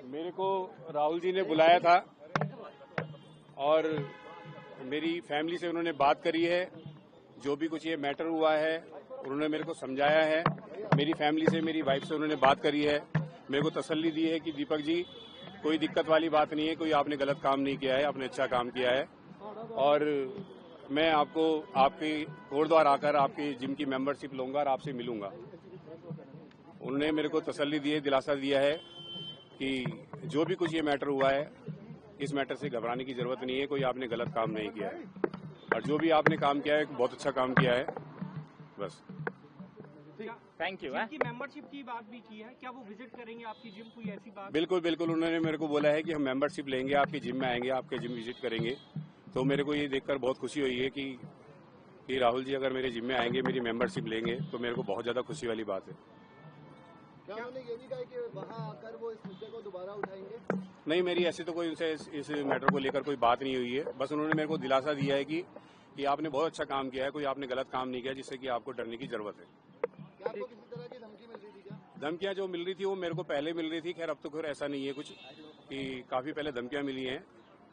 मेरे को राहुल जी ने बुलाया था और मेरी फैमिली से उन्होंने बात करी है। जो भी कुछ ये मैटर हुआ है उन्होंने मेरे को समझाया है। मेरी फैमिली से, मेरी वाइफ से उन्होंने बात करी है, मेरे को तसल्ली दी है कि दीपक जी कोई दिक्कत वाली बात नहीं है, कोई आपने गलत काम नहीं किया है, आपने अच्छा काम किया है और मैं आपको आपके कोटद्वार आकर आपके जिम की मेंबरशिप लूंगा और आपसे मिलूंगा। उन्होंने मेरे को तसल्ली दी है, दिलासा दिया है कि जो भी कुछ ये मैटर हुआ है इस मैटर से घबराने की जरूरत नहीं है, कोई आपने गलत काम नहीं किया है और जो भी आपने काम किया है बहुत अच्छा काम किया है। बस थैंक यू। जिम की मेंबरशिप की बात भी की है, क्या वो विजिट करेंगे आपकी जिम, कोई ऐसी बात? बिल्कुल बिल्कुल, उन्होंने मेरे को बोला है कि हम मेंबरशिप लेंगे, आपकी जिम में आएंगे, आपके जिम विजिट करेंगे। तो मेरे को ये देखकर बहुत खुशी हुई है कि राहुल जी अगर मेरे जिम में आएंगे, मेरी मेंबरशिप लेंगे तो मेरे को बहुत ज्यादा खुशी वाली बात है। क्या उन्होंने ये भी कहा कि वहां आकर वो इस मुद्दे को दोबारा उठाएंगे? नहीं, मेरी ऐसी तो कोई उनसे इस मैटर को लेकर कोई बात नहीं हुई है। बस उन्होंने मेरे को दिलासा दिया है कि आपने बहुत अच्छा काम किया है, कोई आपने गलत काम नहीं किया जिससे कि आपको डरने की जरूरत है। क्या आपको किसी तरह की धमकी मिल रही थी क्या? धमकियां जो मिल रही थी वो मेरे को पहले मिल रही थी। खैर अब तो खैर ऐसा नहीं है कुछ कि काफी पहले धमकियां मिली हैं,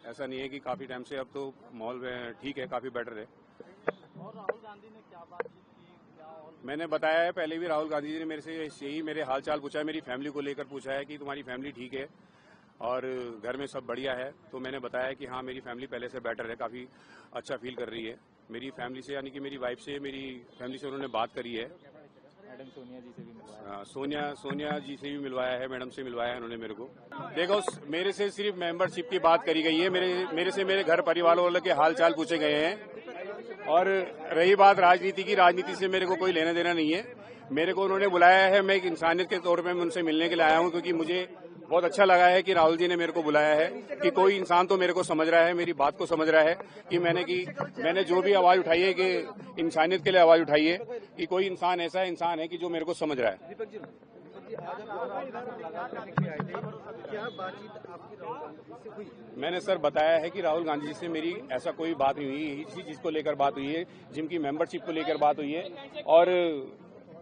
ऐसा नहीं है कि काफी टाइम से। अब तो माहौल ठीक है, काफी बेटर है। और राहुल गांधी ने क्या बातचीत की? मैंने बताया है पहले भी, राहुल गांधी जी ने मेरे से यही मेरे हालचाल पूछा है, मेरी फैमिली को लेकर पूछा है कि तुम्हारी फैमिली ठीक है और घर में सब बढ़िया है। तो मैंने बताया कि हाँ, मेरी फैमिली पहले से बेटर है, काफी अच्छा फील कर रही है। मेरी फैमिली से यानी कि मेरी वाइफ से, मेरी फैमिली से उन्होंने बात करी है। मैडम सोनिया जी से भी मिलवाया। सोनिया जी से भी मिलवाया है, मैडम से मिलवाया है उन्होंने मेरे को। देखो, मेरे से सिर्फ मेंबरशिप की बात करी गई है, मेरे से मेरे घर परिवार वालों के हाल चाल पूछे गए हैं। और रही बात राजनीति की, राजनीति से मेरे को कोई लेना देना नहीं है। मेरे को उन्होंने बुलाया है, मैं एक इंसानियत के तौर पर मैं उनसे मिलने के लिए आया हूँ, क्योंकि मुझे बहुत अच्छा लगा है कि राहुल जी ने मेरे को बुलाया है कि कोई इंसान तो मेरे को समझ रहा है, मेरी बात को समझ रहा है कि मैंने जो भी आवाज उठाई है कि इंसानियत के लिए आवाज उठाई है, कि कोई इंसान ऐसा इंसान है कि जो मेरे को समझ रहा है। दीपक जी, क्या बातचीत आपकी राहुल गांधी से हुई? मैंने सर बताया है कि राहुल गांधी जी से मेरी ऐसा कोई बात नहीं हुई, इसी चीज को लेकर बात हुई है, जिम की मेंबरशिप को लेकर बात हुई है और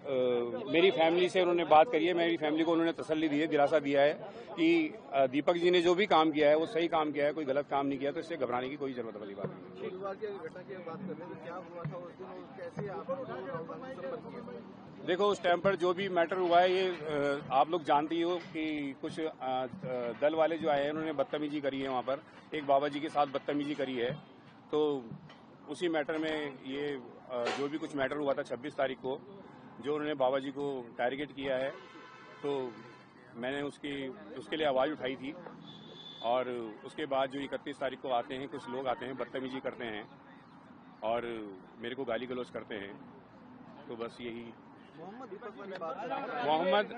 मेरी फैमिली से उन्होंने बात करी है। मेरी फैमिली को उन्होंने तसल्ली दी है, दिलासा दिया है कि दीपक जी ने जो भी काम किया है वो सही काम किया है, कोई गलत काम नहीं किया, तो इससे घबराने की कोई जरूरत वाली बात नहीं है। शुरुआत की घटना की बात कर रहे हैं, तो क्या हुआ था उस दिन और कैसे आप? देखो, उस टाइम पर जो भी मैटर हुआ है ये आप लोग जानते ही हो कि कुछ दल वाले जो आए हैं उन्होंने बदतमीजी करी है, वहाँ पर एक बाबा जी के साथ बदतमीजी करी है। तो उसी मैटर में ये जो भी कुछ मैटर हुआ था 26 तारीख को, जो उन्होंने बाबा जी को टारगेट किया है, तो मैंने उसके लिए आवाज़ उठाई थी। और उसके बाद जो 31 तारीख को आते हैं कुछ लोग, आते हैं बदतमीजी करते हैं और मेरे को गाली गलौज करते हैं। तो बस यही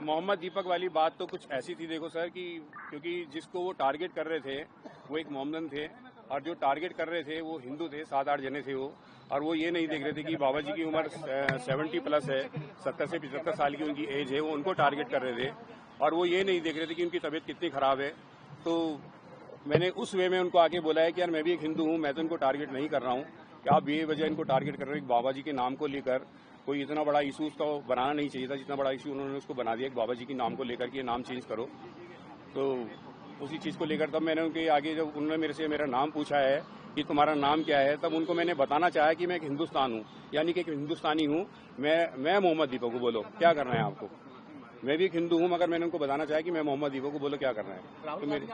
मोहम्मद दीपक वाली बात तो कुछ ऐसी थी, देखो सर, कि क्योंकि जिसको वो टारगेट कर रहे थे वो एक मोहम्मदन थे और जो टारगेट कर रहे थे वो हिंदू थे, 7-8 जने थे वो। और वो ये नहीं देख रहे थे कि बाबा जी की उम्र 70 प्लस है, 70 से 75 साल की उनकी एज है, वो उनको टारगेट कर रहे थे। और वो ये नहीं देख रहे थे कि उनकी तबीयत कितनी खराब है। तो मैंने उस वे में उनको आके बोला है कि यार मैं भी एक हिंदू हूँ, मैं तो इनको टारगेट नहीं कर रहा हूँ, कि आप बेवजह इनको टारगेट कर रहे हो। बाबा जी के नाम को लेकर कोई इतना बड़ा इशू उसका बनाना नहीं चाहिए था, जितना बड़ा इशू उन्होंने उसको बना दिया कि बाबा जी के नाम को लेकर कि ये नाम चेंज करो। तो उसी चीज को लेकर तब मैंने उनके आगे, जब उन्होंने मेरे से मेरा नाम पूछा है कि तुम्हारा नाम क्या है, तब उनको मैंने बताना चाहा कि मैं एक हिंदुस्तान हूँ, यानी कि एक हिंदुस्तानी हूँ, मैं मोहम्मद दीपक को, बोलो क्या करना है आपको। मैं भी एक हिंदू हूँ, मगर मैंने उनको बताना चाहा कि मैं मोहम्मद दीपक को, बोलो क्या करना है। तो मेरी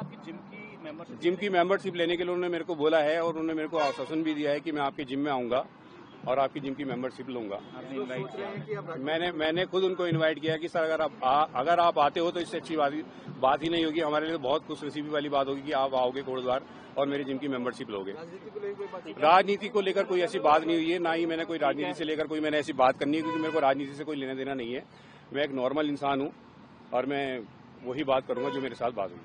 जिम की मेंबरशिप लेने के लिए उन्होंने मेरे को बोला है और उन्होंने मेरे को आश्वासन भी दिया है कि मैं आपके जिम में आऊंगा और आपकी जिम की मेंबरशिप लूंगा। मैंने खुद उनको इनवाइट किया कि सर अगर आप आते हो तो इससे अच्छी बात ही नहीं होगी, हमारे लिए बहुत खुशनसीबी वाली बात होगी कि आप आओगे कोटद्वार और मेरे जिम की मेंबरशिप लोगे। राजनीति को लेकर कोई ऐसी बात नहीं हुई है, ना ही मैंने कोई राजनीति से लेकर कोई मैंने ऐसी बात करनी है, क्योंकि मेरे को राजनीति से कोई लेना देना नहीं है। मैं एक नॉर्मल इंसान हूँ और मैं वही बात करूंगा जो मेरे साथ बात हुई।